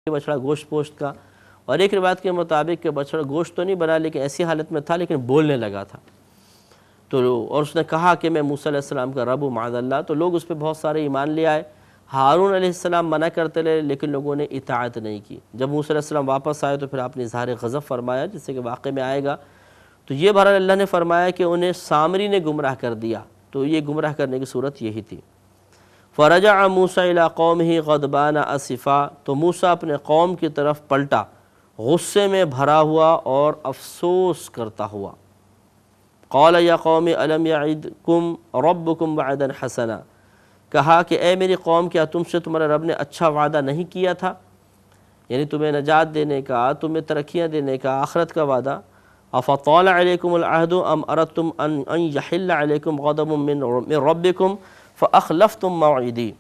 بچڑا گوشت پوشت کا، اور ایک روایت کے مطابق کہ بچڑا گوشت تو نہیں بنا لیکن ایسی حالت میں تھا لیکن بولنے لگا تھا، تو اور اس نے کہا کہ میں موسیٰ علیہ السلام کا رب ہوں معاذ اللہ، تو لوگ اس پہ بہت سارے ایمان لے آئے۔ ہارون علیہ السلام منع کرتے رہے لیکن لوگوں نے اطاعت نہیں کی۔ جب موسیٰ علیہ السلام واپس آئے تو پھر آپ نے اظہار غضب فرمایا، جس سے کہ واقعے میں آئے گا۔ تو یہ بہرحال اللہ نے فرمایا کہ انہیں سامری نے گمراہ کر دیا، تو یہ گمراہ کرنے کی صورت یہی تھی۔ فرجع موسیٰ الی قومہ غضبان اسفا، تو موسیٰ اپنے قوم کی طرف پلٹا غصے میں بھرا ہوا اور افسوس کرتا ہوا۔ قال یا قوم الم یعدکم ربکم وعدا حسنا، کہا کہ اے میری قوم، کیا تم سے تمہارے رب نے اچھا وعدہ نہیں کیا تھا، یعنی تمہیں نجات دینے کا، تمہیں ترقیاں دینے کا، آخرت کا وعدہ۔ افطال علیکم العہد ام اردتم ان یحل علیکم غضب من ربکم فاخلفتم موعدی،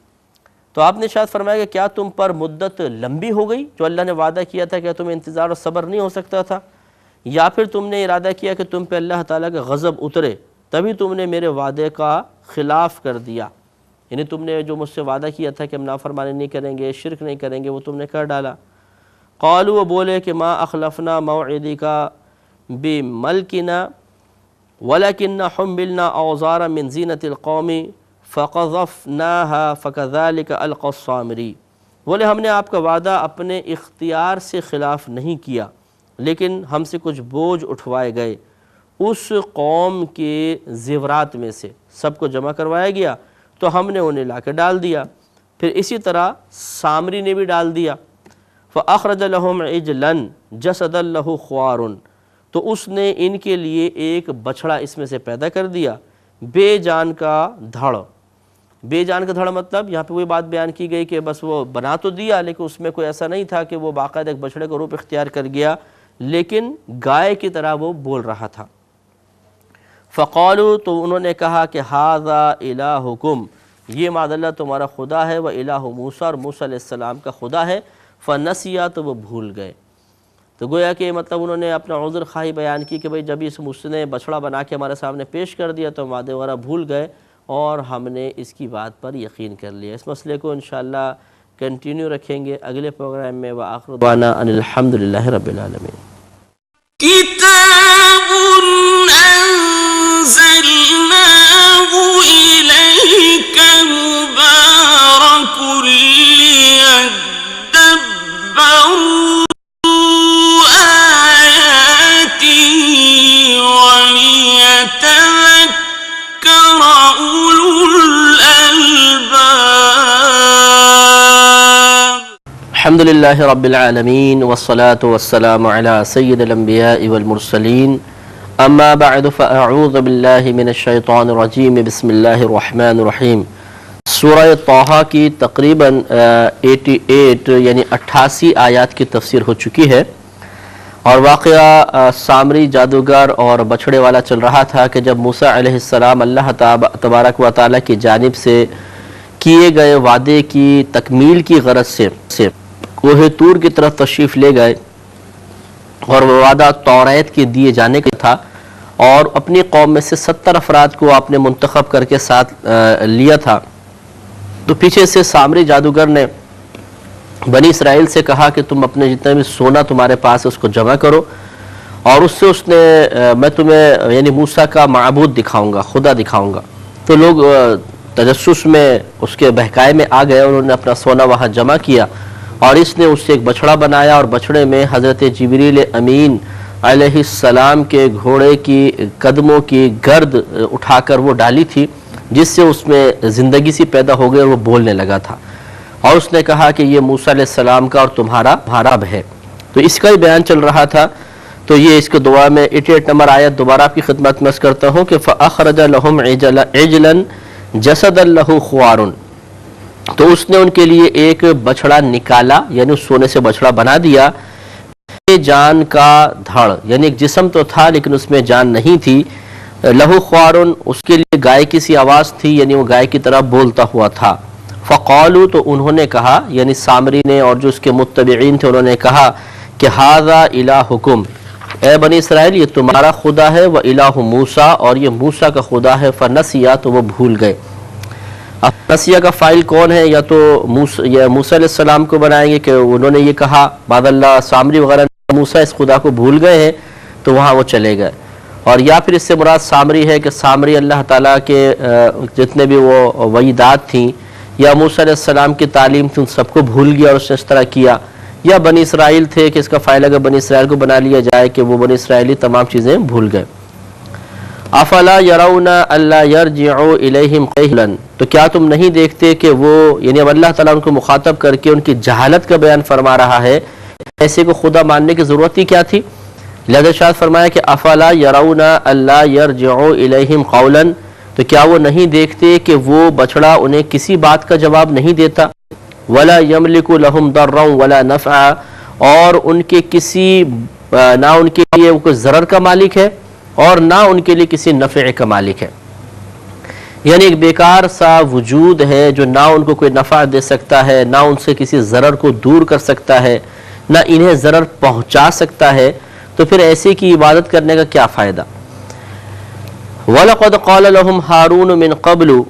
تو آپ نے شاید فرمایا کہ کیا تم پر مدت لمبی ہو گئی، جو اللہ نے وعدہ کیا تھا، کیا تمہیں انتظار اور صبر نہیں ہو سکتا تھا، یا پھر تم نے ارادہ کیا کہ تم پہ اللہ تعالیٰ کا غضب اترے تبھی تم نے میرے وعدے کا خلاف کر دیا، یعنی تم نے جو مجھ سے وعدہ کیا تھا کہ ہم نافرمانی نہیں کریں گے، شرک نہیں کریں گے، وہ تم نے کر ڈالا۔ قالوا، وہ بولے کہ ما اخلفنا موعدک بملکنا ولکننا حملنا اوزارا من زینۃ القوم فقذفناها فکذلک القی السامری، بولے ہم نے آپ کا وعدہ اپنے اختیار سے خلاف نہیں کیا لیکن ہم سے کچھ بوجھ اٹھوائے گئے، اس قوم کے زیورات میں سے سب کو جمع کروایا گیا تو ہم نے انہیں لا کے ڈال دیا، پھر اسی طرح سامری نے بھی ڈال دیا۔ فأخرج لهم عجلا جسدا له خوار، تو اس نے ان کے لیے ایک بچڑا اس میں سے پیدا کر دیا، بے جان کا دھڑ۔ بے جان کا دھڑ مطلب یہاں پہ وہی بات بیان کی گئی کہ بس وہ بنا تو دیا لیکن اس میں کوئی ایسا نہیں تھا کہ وہ باقاعدہ ایک بچڑے کا روپ اختیار کر گیا، لیکن گائے کی طرح وہ بول رہا تھا۔ فقالوا، تو انہوں نے کہا کہ ھذا الہکم، یہ معاذ اللہ تمہارا خدا ہے، وَإِلَٰهُ موسیٰ، اور موسیٰ علیہ السلام کا خدا ہے، فنسیا، تو وہ بھول گئے۔ تو گویا کہ مطلب انہوں نے اپنا عذر خواہی بیان کی کہ بھئی جب اس موسیٰ نے بچڑا بنا کے ہمارے سامنے پیش کر دیا تو وعدے وغیرہ بھول گئے اور ہم نے اس کی بات پر یقین کر لیا۔ اس مسئلے کو انشاءاللہ کنٹینیو رکھیں گے اگلے پروگرام میں۔ وآخر دعوانا ان الحمدللہ رب العالمین۔ کتاب انزلناه الیک مبارک لیدبروا الحمد للہ رب العالمین والصلاة والسلام علی سید الانبیاء والمرسلین، اما بعد فاعوذ باللہ من الشیطان الرجیم، بسم اللہ الرحمن الرحیم۔ سورہ طٰہٰ کی تقریباً 88 یعنی 88 آیات کی تفسیر ہو چکی ہے، اور واقعہ سامری جادوگر اور بچھڑے والا چل رہا تھا کہ جب موسیٰ علیہ السلام اللہ تبارک و تعالیٰ کی جانب سے کیے گئے وعدے کی تکمیل کی غرض سے کوہ طور کی طرف تشریف لے گئے، اور وہ وعدہ توریت کے دیے جانے کا تھا، اور اپنی قوم میں سے 70 افراد کو آپ نے منتخب کر کے ساتھ لیا تھا، تو پیچھے سے سامری جادوگر نے بنی اسرائیل سے کہا کہ تم اپنے جتنا بھی سونا تمہارے پاس ہے اس کو جمع کرو، اور اس سے میں تمہیں یعنی موسیٰ کا معبود دکھاؤں گا، خدا دکھاؤں گا۔ تو لوگ تجسس میں اس کے بہکائے میں آ گئے، انہوں نے اپنا سونا وہاں جمع کیا، اور اس نے اس سے ایک بچڑا بنایا، اور بچڑے میں حضرت جبریل امین علیہ السلام کے گھوڑے کی قدموں کی گرد اٹھا کر وہ ڈالی تھی، جس سے اس میں زندگی سی پیدا ہو گئی اور وہ بولنے لگا تھا، اور اس نے کہا کہ یہ موسیٰ علیہ السلام کا اور تمہارا رب ہے۔ تو اس کا ہی بیان چل رہا تھا، تو یہ اس کے دعا میں 88 نمبر آیت دوبارہ آپ کی خدمت میں عرض کرتا ہوں کہ فَأَخْرَجَ لَهُمْ عِجْلًا جَسَدًا لَهُ خُوَارٌ، تو اس نے ان کے لیے ایک بچڑا نکالا، یعنی اس سونے سے بچڑا بنا دیا، جان کا دھڑ، یعنی ایک جسم تو تھا لیکن اس میں جان نہیں تھی، لہو خوارن، اس کے لیے گائے کی سی آواز تھی، یعنی وہ گائے کی طرح بولتا ہوا تھا۔ فقالوا، تو انہوں نے کہا، یعنی سامری نے اور جو اس کے متبعین تھے انہوں نے کہا کہ ھذا الہکم، اے بنی اسرائیل یہ تمہارا خدا ہے، و الہ موسیٰ، اور یہ موسیٰ کا خدا ہے، فنسیا، تو وہ بھول گئے۔ اب نسیہ کا فائل کون ہے؟ یا تو موسیٰ علیہ السلام کو بنائیں گے کہ انہوں نے یہ کہا، بعد اللہ سامری وغیرہ موسیٰ اس خدا کو بھول گئے ہیں تو وہاں وہ چلے گئے، اور یا پھر اس سے مراد سامری ہے کہ سامری اللہ تعالیٰ کے جتنے بھی وہ وعیدات تھیں یا موسیٰ علیہ السلام کی تعلیم تھی ان سب کو بھول گیا اور اس نے اس طرح کیا، یا بنی اسرائیل تھے کہ اس کا فائل اگر بنی اسرائیل کو بنا لیا جائے کہ وہ بنی اسرائیلی تمام چیزیں بھول گئے۔ افلا یرون الا یرجع الیہم قیلا، تو کیا تم نہیں دیکھتے کہ وہ، یعنی اب اللہ تعالیٰ ان کو مخاطب کر کے ان کی جہالت کا بیان فرما رہا ہے، ایسے کو خدا ماننے کی ضرورت ہی کیا تھی؟ لہذا ارشاد فرمایا کہ افلا یرون الا یرجع الیہم قولا، تو کیا وہ نہیں دیکھتے کہ وہ بچڑا انہیں کسی بات کا جواب نہیں دیتا، ولا یملک لہم ضرا ولا نفعا، اور ان کے کسی نہ ان کے لیے وہ کوئی ضرر کا مالک ہے اور نہ ان کے لیے کسی نفع کا مالک ہے، یعنی ایک بیکار سا وجود ہے جو نہ ان کو کوئی نفع دے سکتا ہے، نہ ان سے کسی ضرر کو دور کر سکتا ہے، نہ انہیں ضرر پہنچا سکتا ہے، تو پھر ایسے کی عبادت کرنے کا کیا فائدہ؟ وَلَقَدْ قَالَ لَهُمْ هَارُونُ مِنْ قَبْلُ،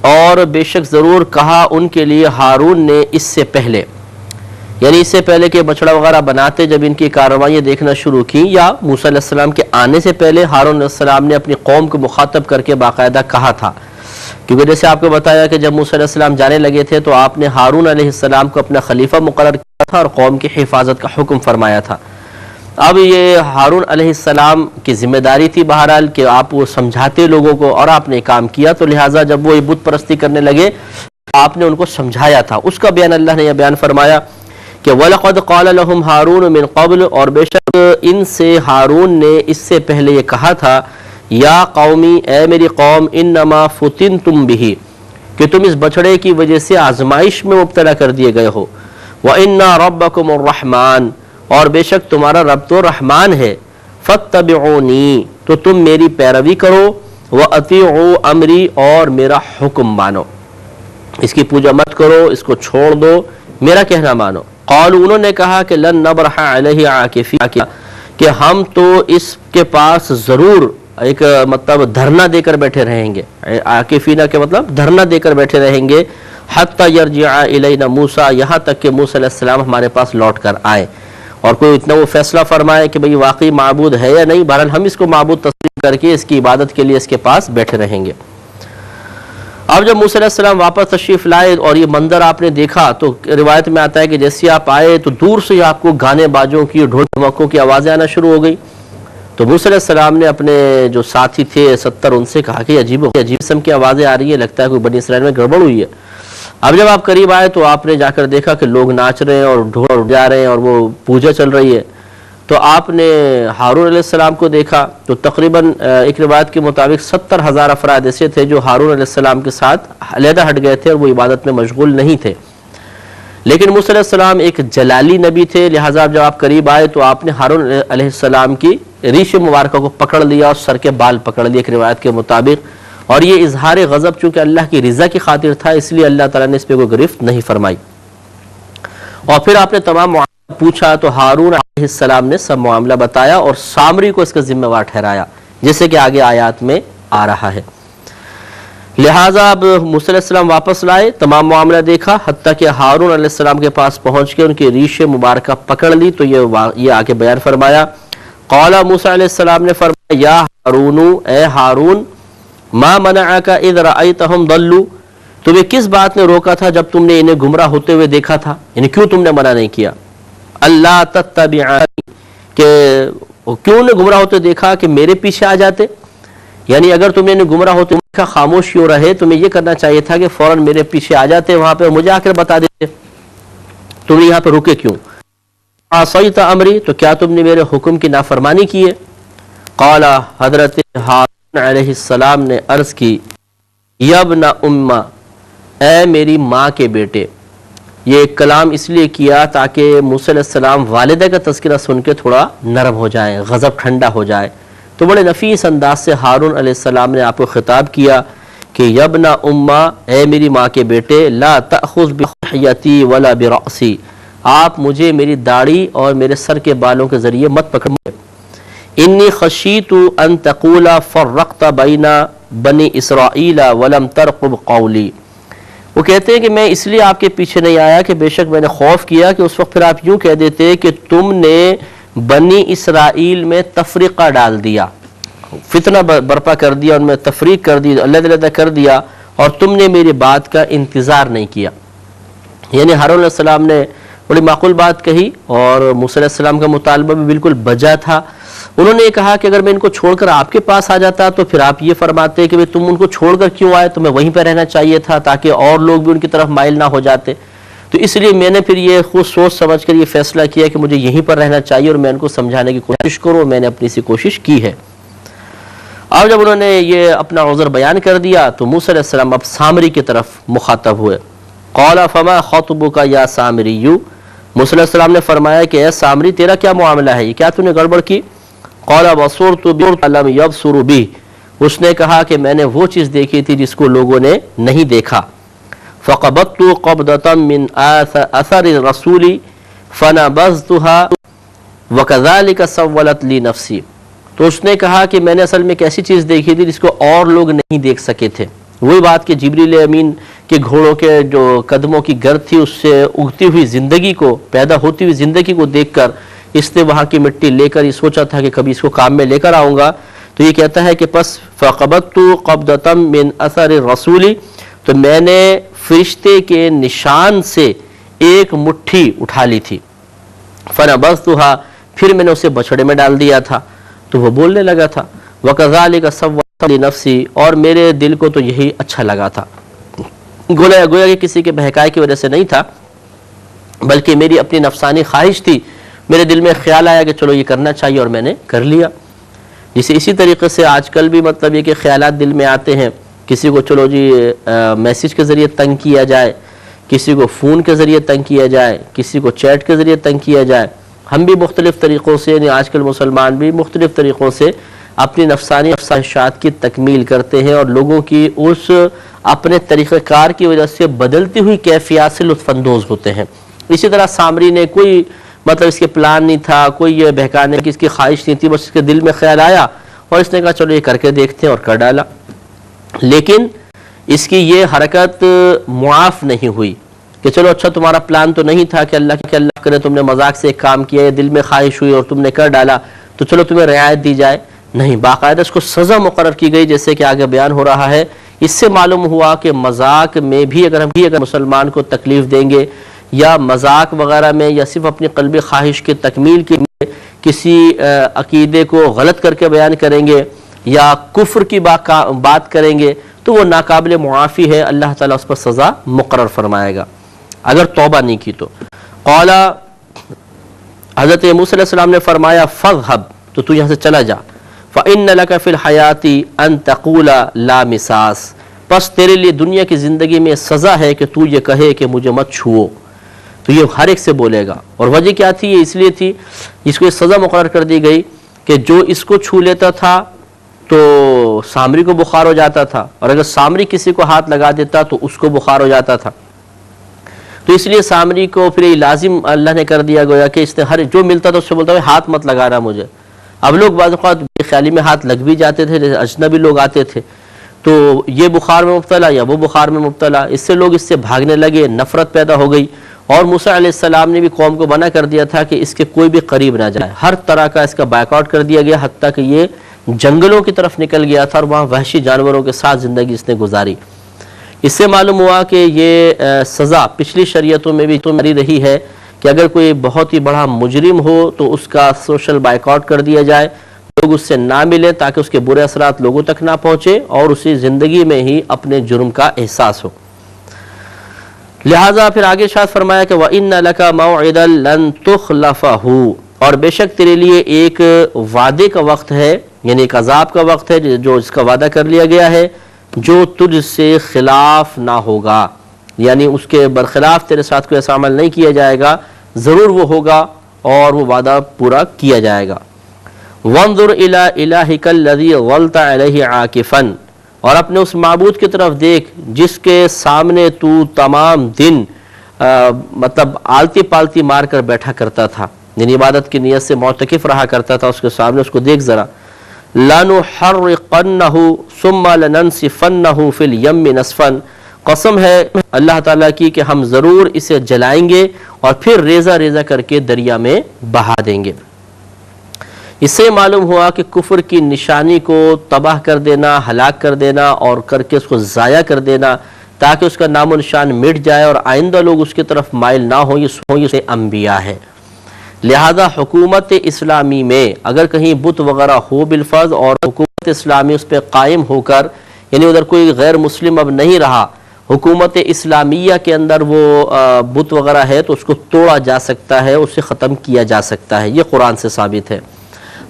اور بے شک ضرور کہا ان کے لیے ہارون نے اس سے پہلے، یعنی اس سے پہلے کہ بچڑا وغیرہ بناتے جب ان کی کارروائیاں دیکھنا شروع کی، یا موسیٰ علیہ السلام کے آنے سے پہلے ہارون علیہ السلام نے اپنی قوم کو مخاطب کر کے باقاعدہ کہا تھا، کیونکہ جیسے آپ کو بتایا کہ جب موسیٰ علیہ السلام جانے لگے تھے تو آپ نے ہارون علیہ السلام کو اپنا خلیفہ مقرر کیا تھا اور قوم کی حفاظت کا حکم فرمایا تھا۔ اب یہ ہارون علیہ السلام کی ذمہ داری تھی بہرحال کہ آپ وہ سمجھاتے لوگوں کو، اور آپ نے کام کیا، تو لہٰذا جب وہ بت پرستی کرنے لگے آپ نے ان کو سمجھایا تھا، اس کا بیان اللہ نے یہ بیان فرمایا کہ وَلَقَدْ قَالَ لَهُمْ هَارُونُ مِنْ قَبْلُ، اور بے شک ان سے ہارون نے اس سے پہلے یہ کہا تھا، یا قومی، اے میری قوم، انما فتنتم بہ، کہ تم اس بچڑے کی وجہ سے آزمائش میں مبتلا کر دیے گئے ہو، وَإِنَّ رَبَّكُمُ الرَّحْمَانُ، اور بے شک تمہارا رب تو رحمان ہے، فَاتَّبِعُونِی، تو تم میری پیروی کرو، وَأَطِیعُوا أَمْرِی، اور میرا حکم مانو، اس کی پوجا مت کرو، اس کو چھوڑ دو، میرا کہنا مانو۔ قالوا، انہوں نے کہا کہ لن نبرح علیہ عاکفین، کہ ہم تو اس کے پاس ضرور ایک مطلب دھرنا دے کر بیٹھے رہیں گے، عاکفین کے مطلب دھرنا دے کر بیٹھے رہیں گے، حتی یرجع الینا موسیٰ، یہاں تک کہ موسیٰ علیہ السلام ہمارے پاس لوٹ کر آئے اور کوئی اتنا وہ فیصلہ فرمائے کہ بھئی واقعی معبود ہے یا نہیں، بہرحال ہم اس کو معبود تسلیم کر کے اس کی عبادت کے لیے اس کے پاس بیٹھے رہیں گے۔ اب جب موسیٰ علیہ السلام واپس تشریف لائے اور یہ منظر آپ نے دیکھا تو روایت میں آتا ہے کہ جیسے آپ آئے تو دور سے آپ کو گانے بازوں کی، ڈھول دھماکوں کی آوازیں آنا شروع ہو گئی، تو موسیٰ علیہ السلام نے اپنے جو ساتھی تھے 70 ان سے کہا کہ عجیب قسم کی آوازیں آ رہی ہیں، لگتا ہے کوئی بنی اسرائیل میں گڑبڑ ہوئی ہے۔ اب جب آپ قریب آئے تو آپ نے جا کر دیکھا کہ لوگ ناچ رہے ہیں اور ڈھول جا رہے ہیں اور وہ پوجا چل رہی ہے، تو آپ نے ہارون علیہ السلام کو دیکھا تو تقریباً ایک روایت کے مطابق 70,000 افراد ایسے تھے جو ہارون علیہ السلام کے ساتھ علیحدہ ہٹ گئے تھے اور وہ عبادت میں مشغول نہیں تھے، لیکن موسیٰ علیہ السلام ایک جلالی نبی تھے، لہٰذا جب آپ قریب آئے تو آپ نے ہارون علیہ السلام کی ریش مبارکہ کو پکڑ لیا اور سر کے بال پکڑ لیے ایک روایت کے مطابق، اور یہ اظہار غضب چونکہ اللہ کی رضا کی خاطر تھا اس لیے اللہ تعالیٰ نے اس پہ کوئی گرفت نہیں فرمائی، اور پھر آپ نے تمام معاملہ پوچھا تو ہارون علیہ السلام نے سب معاملہ بتایا اور سامری کو اس کا ذمہ وار ٹھہرایا، جیسے کہ آگے آیات میں آ رہا ہے۔ لہٰذا اب موسیٰ علیہ السلام واپس لائے، تمام معاملہ دیکھا، حتیٰ کہ ہارون علیہ السلام کے پاس پہنچ کے ان کی ریش مبارکہ پکڑ لی تو یہ آگے بیان فرمایا، قال موسیٰ علیہ السلام نے فرمایا، یا ہارون، اے ہارون، ما منعک اذ رأیتہم ضلوا، تمہیں کس بات نے روکا تھا جب تم نے انہیں گمراہ ہوتے ہوئے دیکھا تھا، یعنی کیوں تم نے منع نہیں کیا، اللہ تتبعانی، کہ کیوں نے گمراہ ہوتے دیکھا کہ میرے پیچھے آ جاتے، یعنی اگر تم نے گمراہ ہوتے دیکھا خاموش کیوں رہے، تمہیں یہ کرنا چاہیے تھا کہ فوراً میرے پیچھے آ جاتے وہاں پہ مجھے آ کر بتا دیتے، تم یہاں پہ رکے کیوں، عصیت امری، تو کیا تم نے میرے حکم کی نافرمانی کی ہے، قال حضرت ہارون علیہ السلام نے عرض کی، یبن امہ، اے میری ماں کے بیٹے، یہ کلام اس لیے کیا تاکہ موسیٰ علیہ السلام والدہ کا تذکرہ سن کے تھوڑا نرم ہو جائے، غضب ٹھنڈا ہو جائے، تو بڑے نفیس انداز سے ہارون علیہ السلام نے آپ کو خطاب کیا کہ یبن امہ، اے میری ماں کے بیٹے، لا تأخذ بلحیتی ولا برأسی، آپ مجھے میری داڑھی اور میرے سر کے بالوں کے ذریعے مت پکڑیں، انی خشیت ان تقول فرقت بین بنی اسرائیل ولم ترقب قولی، وہ کہتے ہیں کہ میں اس لیے آپ کے پیچھے نہیں آیا کہ بے شک میں نے خوف کیا کہ اس وقت پھر آپ یوں کہہ دیتے کہ تم نے بنی اسرائیل میں تفریقہ ڈال دیا، فتنہ برپا کر دیا، ان میں تفریق کر دی، علیحدہ کر دیا، اور تم نے میری بات کا انتظار نہیں کیا۔ یعنی ہارون علیہ السلام نے بڑی معقول بات کہی اور موسیٰ علیہ السلام کا مطالبہ بھی بالکل بجا تھا۔ انہوں نے یہ کہا کہ اگر میں ان کو چھوڑ کر آپ کے پاس آ جاتا تو پھر آپ یہ فرماتے کہ تم ان کو چھوڑ کر کیوں آئے، تمہیں وہیں پہ رہنا چاہیے تھا تاکہ اور لوگ بھی ان کی طرف مائل نہ ہو جاتے۔ تو اس لیے میں نے پھر یہ خود سوچ سمجھ کر یہ فیصلہ کیا کہ مجھے یہیں پر رہنا چاہیے اور میں ان کو سمجھانے کی کوشش کروں، میں نے اپنی سی کوشش کی ہے۔ اور جب انہوں نے یہ اپنا عذر بیان کر دیا تو موسیٰ علیہ السلام اب سامری کی طرف مخاطب ہوئے۔ قال فما خطبک یا سامری، موسیٰ علیہ السلام نے فرمایا کہ اے سامری تیرا کیا معاملہ ہے، یہ کیا تو نے گڑبڑ کی؟ قال بصرت بما لم يبصروا به، اس نے کہا کہ میں نے وہ چیز دیکھی تھی جس کو لوگوں نے نہیں دیکھا۔ فقبضت قبضة من اثر الرسول فنبذتها وكذلك سولت لي نفسي، تو اس نے کہا کہ میں نے اصل میں ایک ایسی چیز دیکھی تھی جس کو اور لوگ نہیں دیکھ سکے تھے، وہی بات کہ جبریل امین کے گھوڑوں کے جو قدموں کی گرد تھی اس سے اگتی ہوئی زندگی کو، پیدا ہوتی ہوئی زندگی کو دیکھ کر اس نے وہاں کی مٹی لے کر یہ سوچا تھا کہ کبھی اس کو کام میں لے کر آؤں گا۔ تو یہ کہتا ہے کہ پس فقبضت قبضة من اثر الرسول، تو میں نے فرشتے کے نشان سے ایک مٹھی اٹھا لی تھی، فنبذتها، پھر میں نے اسے بچھڑے میں ڈال دیا تھا، تو وہ بولنے لگا تھا، وَكَذَلِكَ سَوَّلَتْ لِي نَفْسِي، اور میرے دل کو تو یہی اچھا لگا تھا۔ گویا کہ کسی کے بہکائے کی وجہ سے نہیں تھا، بلکہ میری اپنی نفسانی خواہش تھی، میرے دل میں خیال آیا کہ چلو یہ کرنا چاہیے اور میں نے کر لیا۔ جسے اسی طریقے سے آج کل بھی مطلب یہ کہ خیالات دل میں آتے ہیں، کسی کو چلو جی میسیج کے ذریعے تنگ کیا جائے، کسی کو فون کے ذریعے تنگ کیا جائے، کسی کو چیٹ کے ذریعے تنگ کیا جائے۔ ہم بھی مختلف طریقوں سے، یعنی آج کل مسلمان بھی مختلف طریقوں سے اپنی نفسانی خواہشات کی تکمیل کرتے ہیں اور لوگوں کی اس اپنے طریقہ کار کی وجہ سے بدلتی ہوئی کیفیات سے لطف اندوز ہوتے ہیں۔ اسی طرح سامری نے کوئی مطلب اس کے پلان نہیں تھا، کوئی یہ بہکانے کی اس کی خواہش نہیں تھی، بس اس کے دل میں خیال آیا اور اس نے کہا چلو یہ کر کے دیکھتے ہیں اور کر ڈالا۔ لیکن اس کی یہ حرکت معاف نہیں ہوئی کہ چلو اچھا تمہارا پلان تو نہیں تھا کہ اللہ کرے تم نے مذاق سے ایک کام کیا، یہ دل میں خواہش ہوئی اور تم نے کر ڈالا تو چلو تمہیں رعایت دی جائے، نہیں، باقاعدہ اس کو سزا مقرر کی گئی، جیسے کہ آگے بیان ہو رہا ہے۔ اس سے معلوم ہوا کہ مذاق میں بھی اگر مسلمان کو تکلیف دیں گے یا مذاق وغیرہ میں یا صرف اپنی قلبی خواہش کی تکمیل کے لیے کسی عقیدے کو غلط کر کے بیان کریں گے یا کفر کی بات کریں گے تو وہ ناقابل معافی ہے، اللہ تعالیٰ اس پر سزا مقرر فرمائے گا اگر توبہ نہیں کی تو۔ قال، حضرت موسیٰ علیہ السلام نے فرمایا فَاذْهَبْ، تو یہاں سے چلا جا، فَإِنَّ لَكَ فِي الْحَيَاةِ أَن تَقُولَ لَا مِسَاسَ، پس تیرے لیے دنیا کی زندگی میں سزا ہے کہ تو یہ کہے کہ مجھے مت چھوؤ، تو یہ ہر ایک سے بولے گا۔ اور وجہ کیا تھی؟ یہ اس لیے تھی، اس کو یہ سزا مقرر کر دی گئی کہ جو اس کو چھو لیتا تھا تو سامری کو بخار ہو جاتا تھا، اور اگر سامری کسی کو ہاتھ لگا دیتا تو اس کو بخار ہو جاتا تھا۔ تو اس لیے سامری کو پھر یہ لازم اللہ نے کر دیا، گویا کہ اس نے ہر جو ملتا تھا اس سے بولتا ہے ہاتھ مت لگانا مجھے۔ اب لوگ بعض اوقات بے خیالی میں ہاتھ لگ بھی جاتے تھے، جیسے اجنبی لوگ آتے تھے تو یہ بخار میں مبتلا یا وہ بخار میں مبتلا، اس سے لوگ اس سے بھاگنے لگے، نفرت پیدا ہو گئی، اور موسیٰ علیہ السلام نے بھی قوم کو منع کر دیا تھا کہ اس کے کوئی بھی قریب نہ جائے، ہر طرح کا اس کا بائیک آؤٹ کر دیا گیا، حتیٰ کہ یہ جنگلوں کی طرف نکل گیا تھا اور وہاں وحشی جانوروں کے ساتھ زندگی اس نے گزاری۔ اس سے معلوم ہوا کہ یہ سزا پچھلی شریعتوں میں بھی تو مری رہی ہے کہ اگر کوئی بہت ہی بڑا مجرم ہو تو اس کا سوشل بائیک آؤٹ کر دیا جائے، لوگ اس سے نہ ملیں تاکہ اس کے برے اثرات لوگوں تک نہ پہنچے اور اسی زندگی میں ہی اپنے جرم کا احساس ہو۔ لہٰذا پھر آگے ارشاد فرمایا کہ وَإِنَّ لَكَ مَوْعِدًا لَن تُخْلَفَهُ، اور بے شک تیرے لیے ایک وعدے کا وقت ہے، یعنی ایک عذاب کا وقت ہے جو اس کا وعدہ کر لیا گیا ہے، جو تجھ سے خلاف نہ ہوگا، یعنی اس کے برخلاف تیرے ساتھ کوئی ایسا عمل نہیں کیا جائے گا، ضرور وہ ہوگا اور وہ وعدہ پورا کیا جائے گا۔ وَانظُرْ إِلَىٰ إِلَٰهِكَ الَّذِي ظَلْتَ عَلَيْهِ عَاكِفًا، اور اپنے اس معبود کی طرف دیکھ جس کے سامنے تو تمام دن مطلب آلتی پالتی مار کر بیٹھا کرتا تھا، یعنی عبادت کی نیت سے معتکف رہا کرتا تھا، اس کے سامنے اس کو دیکھ ذرا۔ لَنُحَرِّقَنَّهُ ثُمَّ لَنَنْسِفَنَّهُ فِي الْيَمِّ نَسْفًا، قسم ہے اللہ تعالیٰ کی کہ ہم ضرور اسے جلائیں گے اور پھر ریزہ ریزہ کر کے دریا میں بہا دیں گے۔ اس سے معلوم ہوا کہ کفر کی نشانی کو تباہ کر دینا، ہلاک کر دینا اور کر کے اس کو ضائع کر دینا تاکہ اس کا نام و نشان مٹ جائے اور آئندہ لوگ اس کی طرف مائل نہ ہوں، یہ انبیاء ہے۔ لہذا حکومت اسلامی میں اگر کہیں بت وغیرہ ہو بالفرض اور حکومت اسلامی اس پہ قائم ہو کر، یعنی ادھر کوئی غیر مسلم اب نہیں رہا، حکومت اسلامیہ کے اندر وہ بت وغیرہ ہے تو اس کو توڑا جا سکتا ہے، اسے ختم کیا جا سکتا ہے، یہ قرآن سے ثابت ہے۔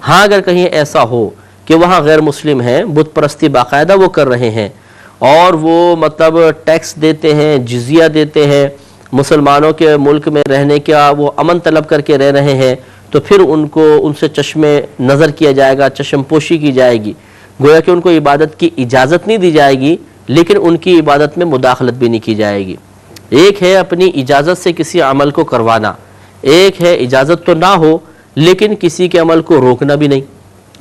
ہاں اگر کہیں ایسا ہو کہ وہاں غیر مسلم ہیں، بت پرستی باقاعدہ وہ کر رہے ہیں اور وہ مطلب ٹیکس دیتے ہیں، جزیہ دیتے ہیں، مسلمانوں کے ملک میں رہنے کا وہ امن طلب کر کے رہ رہے ہیں، تو پھر ان سے چشم نظر کیا جائے گا، چشم پوشی کی جائے گی، گویا کہ ان کو عبادت کی اجازت نہیں دی جائے گی لیکن ان کی عبادت میں مداخلت بھی نہیں کی جائے گی۔ ایک ہے اپنی اجازت سے کسی عمل کو کروانا، ایک ہے اجازت تو نہ ہو لیکن کسی کے عمل کو روکنا بھی نہیں۔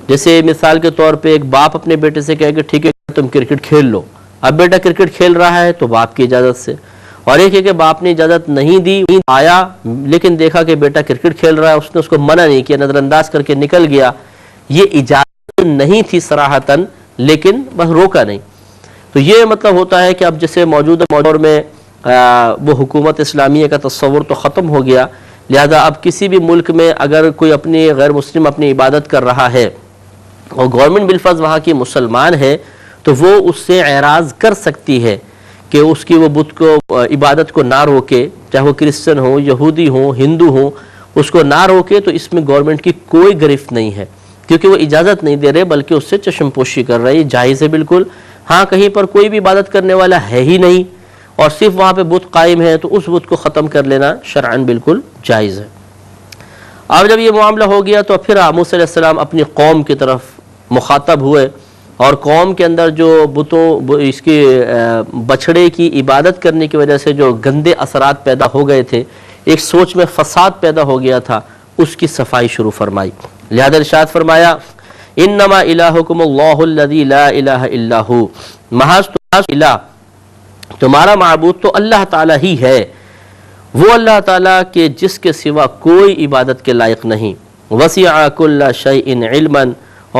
جیسے مثال کے طور پہ ایک باپ اپنے بیٹے سے کہے کہ ٹھیک ہے تم کرکٹ کھیل لو، اب بیٹا کرکٹ کھیل رہا ہے تو باپ کی اجازت سے، اور ایک ہے کہ باپ نے اجازت نہیں دی، آیا لیکن دیکھا کہ بیٹا کرکٹ کھیل رہا ہے، اس نے اس کو منع نہیں کیا، نظر انداز کر کے نکل گیا، یہ اجازت نہیں تھی صراحتاً لیکن بس روکا نہیں۔ تو یہ مطلب ہوتا ہے کہ اب جیسے موجودہ دور میں وہ حکومت اسلامیہ کا تصور تو ختم ہو گیا، لہذا اب کسی بھی ملک میں اگر کوئی اپنی غیر مسلم اپنی عبادت کر رہا ہے اور گورنمنٹ بالفرض وہاں کی مسلمان ہے تو وہ اس سے اعراض کر سکتی ہے کہ اس کی وہ بت کو عبادت کو نہ روکے، چاہے وہ کرسچن ہو، یہودی ہو، ہندو ہو، اس کو نہ روکے، تو اس میں گورنمنٹ کی کوئی گرفت نہیں ہے کیونکہ وہ اجازت نہیں دے رہے بلکہ اس سے چشم پوشی کر رہے، یہ جائز ہے بالکل۔ ہاں کہیں پر کوئی بھی عبادت کرنے والا ہے ہی نہیں اور صرف وہاں پہ بت قائم ہے تو اس بت کو ختم کر لینا شرعاً بالکل جائز ہے۔ اب جب یہ معاملہ ہو گیا تو پھر موسیٰ علیہ السلام اپنی قوم کی طرف مخاطب ہوئے اور قوم کے اندر جو بتوں اس کی بچڑے کی عبادت کرنے کی وجہ سے جو گندے اثرات پیدا ہو گئے تھے، ایک سوچ میں فساد پیدا ہو گیا تھا، اس کی صفائی شروع فرمائی۔ لہذا ارشاد فرمایا انما الہکم اللہ الذی لا الہ الا ہو، محض الہ تمہارا معبود تو اللہ تعالیٰ ہی ہے، وہ اللہ تعالیٰ کے جس کے سوا کوئی عبادت کے لائق نہیں، وسع کل شیء علما،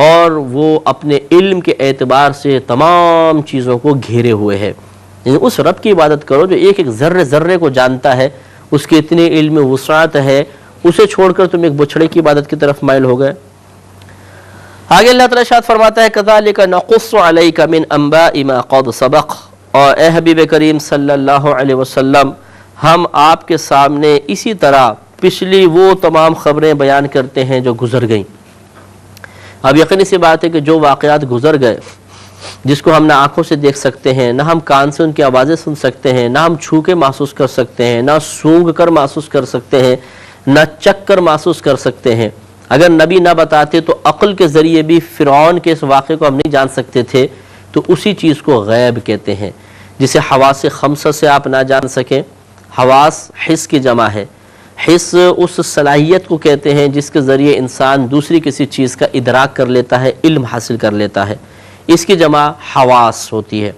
اور وہ اپنے علم کے اعتبار سے تمام چیزوں کو گھیرے ہوئے ہے، یعنی اس رب کی عبادت کرو جو ایک ایک ذرے ذرے کو جانتا ہے، اس کے اتنے علم وسعت ہے، اسے چھوڑ کر تم ایک بچھڑے کی عبادت کی طرف مائل ہو گئے۔ آگے اللہ تعالیٰ ارشاد فرماتا ہے کذالک نقص علیک من انباء ما قد سبق، اور اے حبیب کریم صلی اللہ علیہ وسلم ہم آپ کے سامنے اسی طرح پچھلی وہ تمام خبریں بیان کرتے ہیں جو گزر گئیں۔ اب یقینی سی بات ہے کہ جو واقعات گزر گئے، جس کو ہم نہ آنکھوں سے دیکھ سکتے ہیں، نہ ہم کان سے ان کی آوازیں سن سکتے ہیں، نہ ہم چھو کے محسوس کر سکتے ہیں، نہ سونگھ کر محسوس کر سکتے ہیں، نہ چک کر محسوس کر سکتے ہیں، اگر نبی نہ بتاتے تو عقل کے ذریعے بھی فرعون کے اس واقعے کو ہم نہیں جان سکتے تھے، تو اسی چیز کو غیب کہتے ہیں، جسے حواس خمسہ سے آپ نہ جان سکیں۔ حواس حس کی جمع ہے، حس اس صلاحیت کو کہتے ہیں جس کے ذریعے انسان دوسری کسی چیز کا ادراک کر لیتا ہے، علم حاصل کر لیتا ہے، اس کی جمع حواس ہوتی ہے۔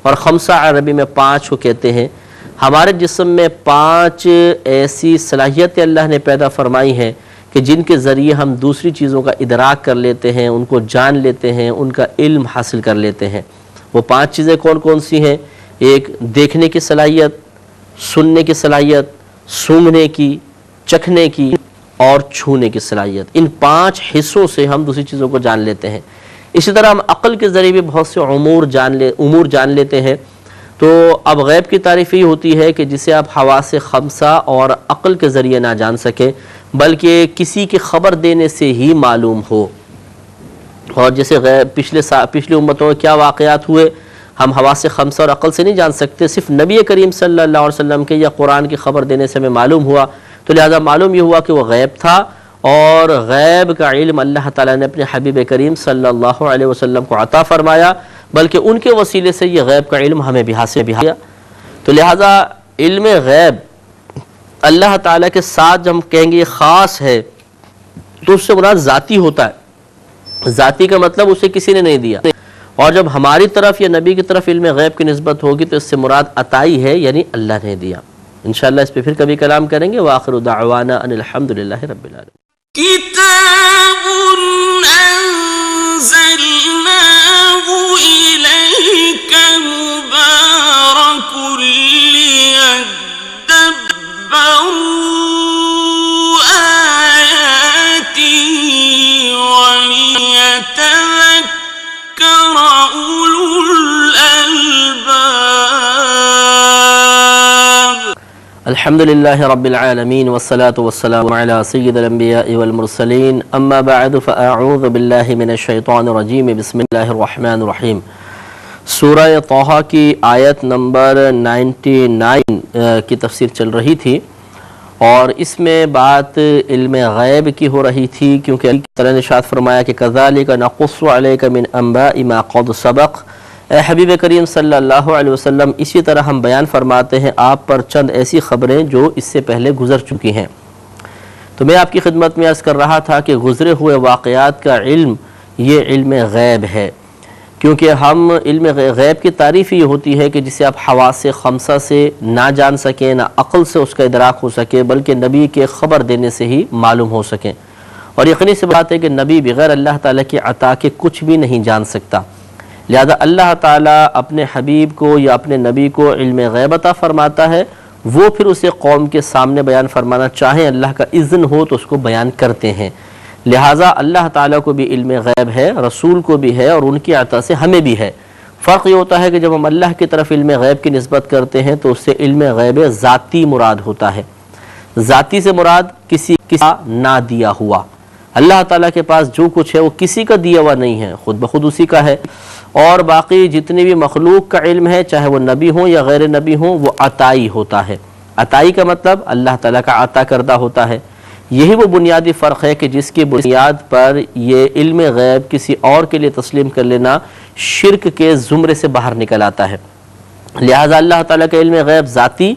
اور خمسہ عربی میں 5 کو کہتے ہیں۔ ہمارے جسم میں 5 ایسی صلاحیتیں اللہ نے پیدا فرمائی ہیں کہ جن کے ذریعے ہم دوسری چیزوں کا ادراک کر لیتے ہیں، ان کو جان لیتے ہیں، ان کا علم حاصل کر لیتے ہیں۔ وہ 5 چیزیں کون کون سی ہیں؟ ایک دیکھنے کی صلاحیت، سننے کی صلاحیت، سونگھنے کی، چکھنے کی اور چھونے کی صلاحیت۔ ان 5 حصوں سے ہم دوسری چیزوں کو جان لیتے ہیں۔ اسی طرح ہم عقل کے ذریعے بھی بہت سے امور جان لیتے ہیں۔ تو اب غیب کی تعریف یہ ہوتی ہے کہ جسے آپ حواس خمسہ اور عقل کے ذریعے نہ جان سکیں بلکہ کسی کی خبر دینے سے ہی معلوم ہو۔ اور جیسے غیب پچھلی امتوں میں کیا واقعات ہوئے ہم حواس خمسہ اور عقل سے نہیں جان سکتے، صرف نبی کریم صلی اللہ علیہ وسلم کے یا قرآن کی خبر دینے سے ہمیں معلوم ہوا، تو لہذا معلوم یہ ہوا کہ وہ غیب تھا، اور غیب کا علم اللہ تعالیٰ نے اپنے حبیب کریم صلی اللہ علیہ وسلم کو عطا فرمایا، بلکہ ان کے وسیلے سے یہ غیب کا علم ہمیں بھی حاصل کیا۔ تو لہذا علم غیب اللہ تعالیٰ کے ساتھ جب ہم کہیں گے یہ خاص ہے تو اس سے مراد ذاتی ہوتا ہے۔ ذاتی کا مطلب اسے کسی نے نہیں دیا، اور جب ہماری طرف یا نبی کی طرف علم غیب کی نسبت ہوگی تو اس سے مراد عطائی ہے، یعنی اللہ نے دیا۔ انشاءاللہ اس پہ پھر کبھی کلام کریں گے۔ وآخر دعوانا ان الحمدللہ رب العالمین۔ كتاب أنزلناه إليك مبارك ليدبروا آياته وليتذكر أولو الألباب۔ الحمد للہ رب العالمین والصلاة والسلام علی سید الانبیاء والمرسلین، اما بعد فاعوذ باللہ من الشیطان الرجیم، بسم اللہ الرحمن الرحیم۔ سورہ طٰہٰ کی آیت نمبر 99 کی تفسیر چل رہی تھی، اور اس میں بات علم غیب کی ہو رہی تھی، کیونکہ اللہ تعالیٰ نے ارشاد فرمایا کہ کذالک نقص علیک من انباء ما قد سبق۔ اے حبیب کریم صلی اللہ علیہ وسلم، اسی طرح ہم بیان فرماتے ہیں آپ پر چند ایسی خبریں جو اس سے پہلے گزر چکی ہیں۔ تو میں آپ کی خدمت میں عرض کر رہا تھا کہ گزرے ہوئے واقعات کا علم یہ علم غیب ہے، کیونکہ ہم علم غیب کی تعریف یہ ہوتی ہے کہ جسے آپ حواس خمسہ سے نہ جان سکیں، نہ عقل سے اس کا ادراک ہو سکے، بلکہ نبی کے خبر دینے سے ہی معلوم ہو سکیں۔ اور یقینی سی بات ہے کہ نبی بغیر اللہ تعالیٰ کی عطا کے کچھ بھی نہیں جان سکتا، لہذا اللہ تعالیٰ اپنے حبیب کو یا اپنے نبی کو علم غیب عطا فرماتا ہے، وہ پھر اسے قوم کے سامنے بیان فرمانا چاہیں، اللہ کا اذن ہو تو اس کو بیان کرتے ہیں۔ لہٰذا اللہ تعالیٰ کو بھی علم غیب ہے، رسول کو بھی ہے، اور ان کی عطا سے ہمیں بھی ہے۔ فرق یہ ہوتا ہے کہ جب ہم اللہ کی طرف علم غیب کی نسبت کرتے ہیں تو اس سے علم غیب ذاتی مراد ہوتا ہے۔ ذاتی سے مراد کسی کا نہ دیا ہوا۔ اللہ تعالیٰ کے پاس جو کچھ ہے وہ کسی کا دیا ہوا نہیں ہے، خود بخود اسی کا ہے۔ اور باقی جتنی بھی مخلوق کا علم ہے، چاہے وہ نبی ہوں یا غیر نبی ہوں، وہ عطائی ہوتا ہے۔ عطائی کا مطلب اللہ تعالیٰ کا عطا کردہ ہوتا ہے۔ یہی وہ بنیادی فرق ہے کہ جس کی بنیاد پر یہ علم غیب کسی اور کے لیے تسلیم کر لینا شرک کے زمرے سے باہر نکل آتا ہے۔ لہذا اللہ تعالیٰ کا علم غیب ذاتی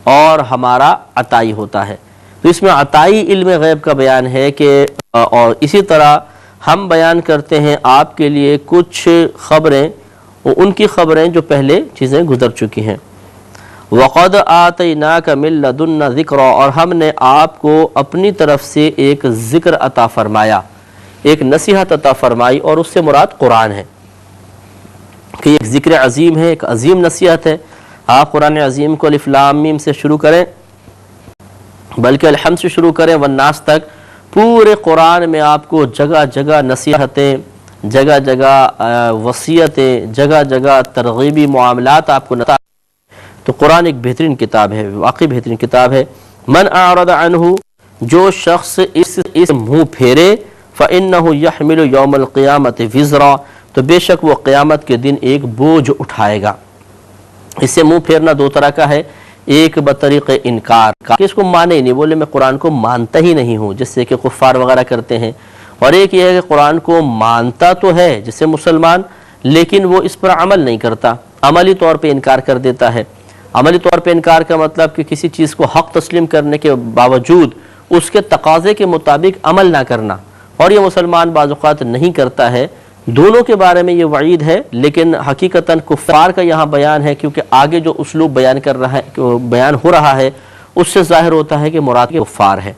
اور ہمارا عطائی ہوتا ہے۔ تو اس میں عطائی علم غیب کا بیان ہے کہ اور اسی طرح ہم بیان کرتے ہیں آپ کے لیے کچھ خبریں، ان کی خبریں جو پہلے چیزیں گزر چکی ہیں۔ وَقَدْ آتَيْنَاكَ مِن لَّدُنَّا ذِكْرًا، اور ہم نے آپ کو اپنی طرف سے ایک ذکر عطا فرمایا، ایک نصیحت عطا فرمائی، اور اس سے مراد قرآن ہے کہ ایک ذکر عظیم ہے، ایک عظیم نصیحت ہے۔ آپ قرآن عظیم کو الف لام میم سے شروع کریں، بلکہ الحمد سے شروع کریں والناس تک، پورے قرآن میں آپ کو جگہ جگہ نصیحتیں، جگہ جگہ وصیتیں، جگہ جگہ ترغیبی معاملات آپ کو نصیحت۔ تو قرآن ایک بہترین کتاب ہے، واقعی بہترین کتاب ہے۔ من اعرض عنہ، جو شخص اس منہ پھیرے، فإنہ یحمل یوم القیامت وزرا، تو بے شک وہ قیامت کے دن ایک بوجھ اٹھائے گا۔ اس سے منہ پھیرنا دو طرح کا ہے، ایک بطریق انکار کہ اس کو مانے ہی نہیں، بولے میں قرآن کو مانتا ہی نہیں ہوں، جس سے کہ کفار وغیرہ کرتے ہیں، اور ایک یہ ہے کہ قرآن کو مانتا تو ہے جسے مسلمان، لیکن وہ اس پر عمل نہیں کرتا، عملی طور پہ انکار کر دیتا ہے۔ عملی طور پہ انکار کا مطلب کہ کسی چیز کو حق تسلیم کرنے کے باوجود اس کے تقاضے کے مطابق عمل نہ کرنا، اور یہ مسلمان بعض اوقات نہیں کرتا ہے۔ دونوں کے بارے میں یہ وعید ہے، لیکن حقیقتاً کفار کا یہاں بیان ہے، کیونکہ آگے جو اسلوب بیان ہو رہا ہے اس سے ظاہر ہوتا ہے کہ مراد کفار ہے،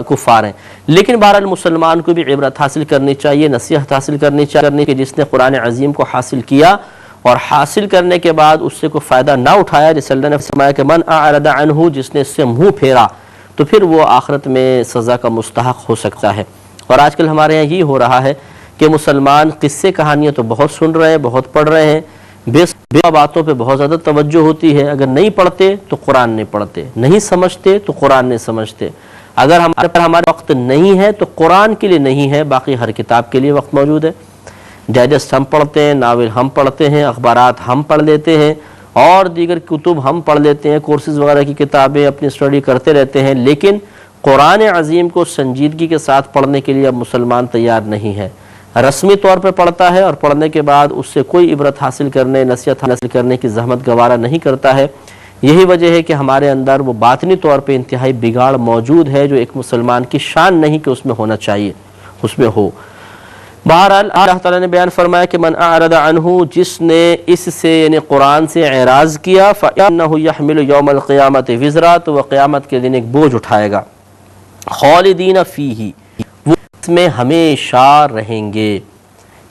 کفار ہیں۔ لیکن بہرحال مسلمان کو بھی عبرت حاصل کرنی چاہیے، نصیحت حاصل کرنی چاہیے کہ جس نے قرآن عظیم کو حاصل کیا اور حاصل کرنے کے بعد اس سے کوئی فائدہ نہ اٹھایا، جس اللہ نے فرمایا کہ من اعرض عنہ، جس نے اس سے منہ پھیرا تو پھر وہ آخرت میں سزا کا مستحق ہو سکتا ہے۔ اور آج کل ہمارے یہاں یہ ہو رہا ہے کہ مسلمان قصے کہانیاں تو بہت سن رہے ہیں، بہت پڑھ رہے ہیں، بے باتوں پہ بہت زیادہ توجہ ہوتی ہے۔ اگر نہیں پڑھتے تو قرآن نہیں پڑھتے، نہیں سمجھتے تو قرآن نہیں سمجھتے۔ اگر ہمارے وقت نہیں ہے تو قرآن کے لیے نہیں ہے، باقی ہر کتاب کے لیے وقت موجود ہے۔ ڈائجسٹ ہم پڑھتے ہیں، ناول ہم پڑھتے ہیں، اخبارات ہم پڑھ لیتے ہیں، اور دیگر کتب ہم پڑھ لیتے ہیں، کورسز وغیرہ کی کتابیں اپنی اسٹڈی کرتے رہتے ہیں، لیکن قرآن عظیم کو سنجیدگی کے ساتھ پڑھنے کے لیے اب مسلمان تیار نہیں ہے۔ رسمی طور پہ پڑھتا ہے اور پڑھنے کے بعد اس سے کوئی عبرت حاصل کرنے، نصیحت حاصل کرنے کی زحمت گوارا نہیں کرتا ہے۔ یہی وجہ ہے کہ ہمارے اندر وہ باطنی طور پہ انتہائی بگاڑ موجود ہے، جو ایک مسلمان کی شان نہیں کہ اس میں ہونا چاہیے، اس میں ہو۔ بہرحال اللہ تعالیٰ نے بیان فرمایا کہ من اعرض عنہ، جس نے اس سے یعنی قرآن سے اعراض کیا، فإنہ یحمل یوم القیامت وزرا، تو وہ قیامت کے دن ایک بوجھ اٹھائے گا، خالدین فیہ، وہ اس میں ہمیشہ رہیں گے،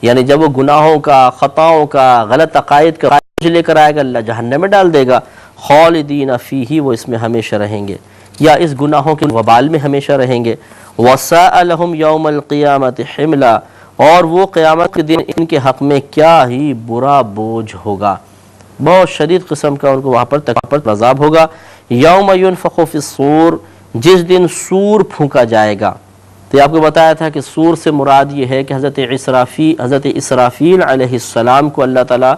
یعنی جب وہ گناہوں کا، خطاؤں کا، غلط عقائد کا بوجھ لے کر آئے گا، اللہ جہنم میں ڈال دے گا، خالدین فیہ، وہ اس میں ہمیشہ رہیں گے، یا اس گناہوں کے وبال میں ہمیشہ رہیں گے، وساء لہم یوم القیامت حملا، اور وہ قیامت کے دن ان کے حق میں کیا ہی برا بوجھ ہوگا، بہت شدید قسم کا ان کو وہاں پر عذاب ہوگا۔ یوم ینفخ فی الصور، جس دن سور پھونکا جائے گا، تو آپ کو بتایا تھا کہ سور سے مراد یہ ہے کہ حضرت اسرافیل علیہ السلام کو اللہ تعالیٰ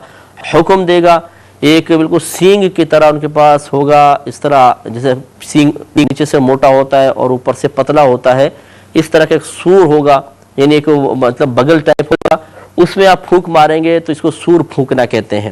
حکم دے گا، ایک بالکل سینگ کی طرح ان کے پاس ہوگا، اس طرح جیسے سینگ نیچے سے موٹا ہوتا ہے اور اوپر سے پتلا ہوتا ہے، اس طرح کا ایک سور ہوگا، یعنی ایک مطلب بغل ٹائپ ہوگا، اس میں آپ پھونک ماریں گے تو اس کو سور پھونکنا کہتے ہیں۔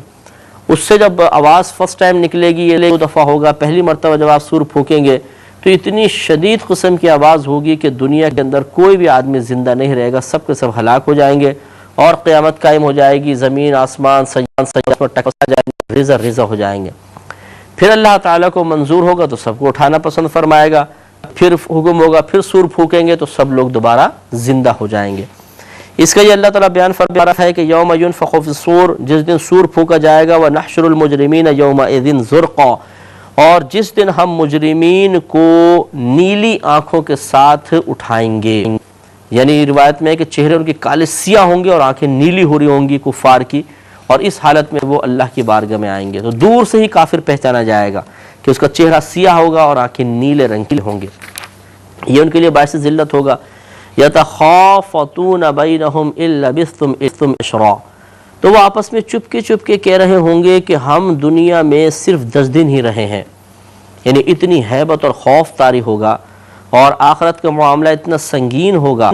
اس سے جب آواز فرسٹ ٹائم نکلے گی، یہ 2 دفعہ ہوگا، پہلی مرتبہ جب آپ سور پھونکیں گے تو اتنی شدید قسم کی آواز ہوگی کہ دنیا کے اندر کوئی بھی آدمی زندہ نہیں رہے گا، سب کے سب ہلاک ہو جائیں گے، اور قیامت قائم ہو جائے گی، زمین آسمان سیارات پر ٹکرا جائیں گے، ریزہ ہو جائیں گے۔ پھر اللہ تعالیٰ کو منظور ہوگا تو سب کو اٹھانا پسند فرمائے گا، پھر حکم ہوگا، پھر سور پھونکیں گے تو سب لوگ دوبارہ زندہ ہو جائیں گے۔ اس کا یہ اللہ تعالیٰ بیان فرما رہا ہے کہ یوم ینفخ فی الصور، جس دن سور پھونکا جائے گا، وَنَحْشُرُ الْمُجْرِمِينَ يَوْمَئِذٍ زُرْقًا، اور جس دن ہم مجرمین کو نیلی آنکھوں کے ساتھ اٹھائیں گے، یعنی روایت میں ہے کہ چہرے ان کے کالے سیاہ ہوں گے اور آنکھیں نیلی ہو رہی ہوں گی کفار کی، اور اس حالت میں وہ اللہ کی بارگاہ میں آئیں گے تو دور سے ہی کافر پہچانا جائے گا کہ اس کا چہرہ سیاہ ہوگا اور آنکھیں نیلے رنگ کی ہوں گے، یہ ان کے لیے باعث ذلت ہوگا۔ یتخافتون بینہم ان لبثتم عشرا، تو وہ آپس میں چپ کے کہہ رہے ہوں گے کہ ہم دنیا میں صرف 10 دن ہی رہے ہیں، یعنی اتنی ہیبت اور خوف طاری ہوگا، اور آخرت کا معاملہ اتنا سنگین ہوگا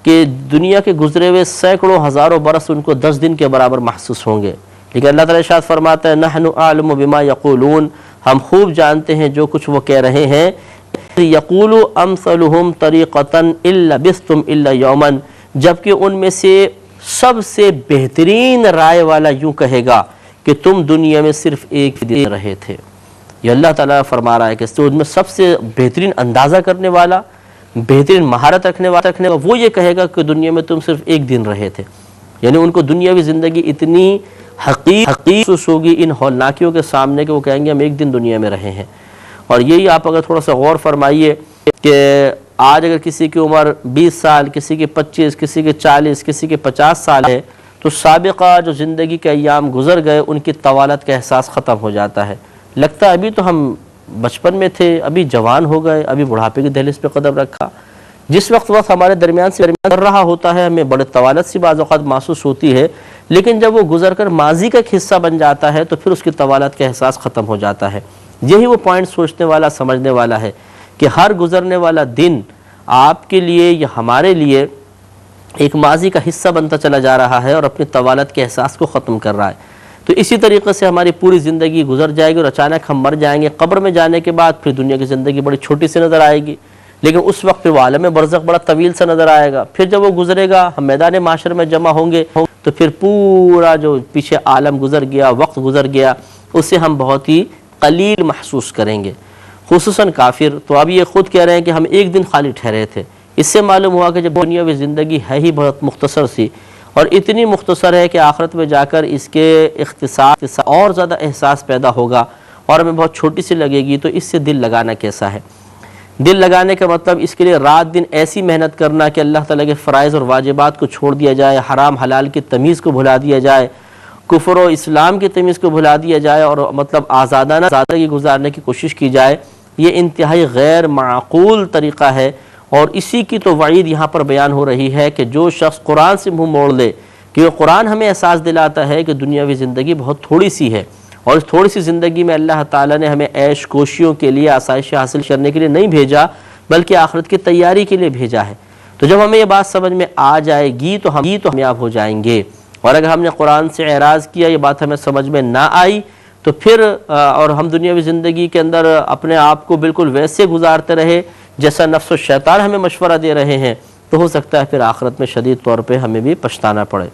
کہ دنیا کے گزرے ہوئے سینکڑوں ہزاروں برس ان کو 10 دن کے برابر محسوس ہوں گے، لیکن اللہ تعالیٰ ارشاد فرماتا ہے نحن اعلم بما یقولون، ہم خوب جانتے ہیں جو کچھ وہ کہہ رہے ہیں، یقول امثلهم طریقۃ ان لبثتم الا یوما، جبکہ ان میں سے سب سے بہترین رائے والا یوں کہے گا کہ تم دنیا میں صرف ایک دن رہے تھے۔ یہ اللہ تعالیٰ فرما رہا ہے کہ ان میں سب سے بہترین اندازہ کرنے والا، بہترین مہارت رکھنے والا وہ یہ کہے گا کہ دنیا میں تم صرف ایک دن رہے تھے، یعنی ان کو دنیاوی زندگی اتنی حقیق ہوگی ان ہولناکیوں کے سامنے کہ وہ کہیں گے ہم ایک دن دنیا میں رہے ہیں۔ اور یہی آپ اگر تھوڑا سا غور فرمائیے کہ آج اگر کسی کی عمر 20 سال، کسی کی 25، کسی کی 40، کسی کی 50 سال ہے، تو سابقہ جو زندگی کے ایام گزر گئے ان کی طوالت کا احساس ختم ہو جاتا ہے، لگتا ہے ابھی تو ہم بچپن میں تھے، ابھی جوان ہو گئے، ابھی بڑھاپے کی دہلیز پہ قدم رکھا۔ جس وقت ہمارے درمیان سے کر رہا ہوتا ہے ہمیں بڑے طوالت سی بعض اوقات محسوس ہوتی ہے، لیکن جب وہ گزر کر ماضی کا ایک حصہ بن جاتا ہے تو پھر اس کی طوالت کا احساس ختم ہو جاتا ہے۔ یہی وہ پوائنٹ سوچنے والا، سمجھنے والا ہے کہ ہر گزرنے والا دن آپ کے لیے یا ہمارے لیے ایک ماضی کا حصہ بنتا چلا جا رہا ہے اور اپنی طوالت کے احساس کو ختم کر رہا ہے۔ تو اسی طریقے سے ہماری پوری زندگی گزر جائے گی اور اچانک ہم مر جائیں گے، قبر میں جانے کے بعد پھر دنیا کی زندگی بڑی چھوٹی سی نظر آئے گی، لیکن اس وقت پھر وہ عالم برزخ بڑا طویل سا نظر آئے گا۔ پھر جب وہ گزرے گا، ہم میدان معاشر میں جمع ہوں گے تو پھر پورا جو پیچھے عالم گزر گیا، وقت گزر گیا، اسے ہم بہت ہی قلیل محسوس کریں گے، خصوصاً کافر۔ تو اب یہ خود کہہ رہے ہیں کہ ہم ایک دن خالی ٹھہرے تھے۔ اس سے معلوم ہوا کہ جب دنیاوی زندگی ہے ہی بہت مختصر سی، اور اتنی مختصر ہے کہ آخرت میں جا کر اس کے اختصاص اور زیادہ احساس پیدا ہوگا اور ہمیں بہت چھوٹی سی لگے گی، تو اس سے دل لگانا کیسا ہے؟ دل لگانے کا مطلب اس کے لیے رات دن ایسی محنت کرنا کہ اللہ تعالیٰ کے فرائض اور واجبات کو چھوڑ دیا جائے، حرام حلال کی تمیز کو بھلا دیا جائے، کفر و اسلام کی تمیز کو بھلا دیا جائے، اور مطلب آزادانہ زندگی گزارنے کی کوشش کی جائے۔ یہ انتہائی غیر معقول طریقہ ہے، اور اسی کی تو وعید یہاں پر بیان ہو رہی ہے کہ جو شخص قرآن سے منہ موڑ لے، کہ قرآن ہمیں احساس دلاتا ہے کہ دنیاوی زندگی بہت تھوڑی سی ہے، اور اس تھوڑی سی زندگی میں اللہ تعالیٰ نے ہمیں عیش کوشیوں کے لیے، آسائش حاصل کرنے کے لیے نہیں بھیجا، بلکہ آخرت کی تیاری کے لیے بھیجا ہے۔ تو جب ہمیں یہ بات سمجھ میں آ جائے گی تو ہم کامیاب ہو جائیں گے، اور اگر ہم نے قرآن سے اعراض کیا، یہ بات ہمیں سمجھ میں نہ آئی، تو پھر اور ہم دنیاوی زندگی کے اندر اپنے آپ کو بالکل ویسے گزارتے رہے جیسا نفس و شیطان ہمیں مشورہ دے رہے ہیں، تو ہو سکتا ہے پھر آخرت میں شدید طور پہ ہمیں بھی پچھتانا پڑے۔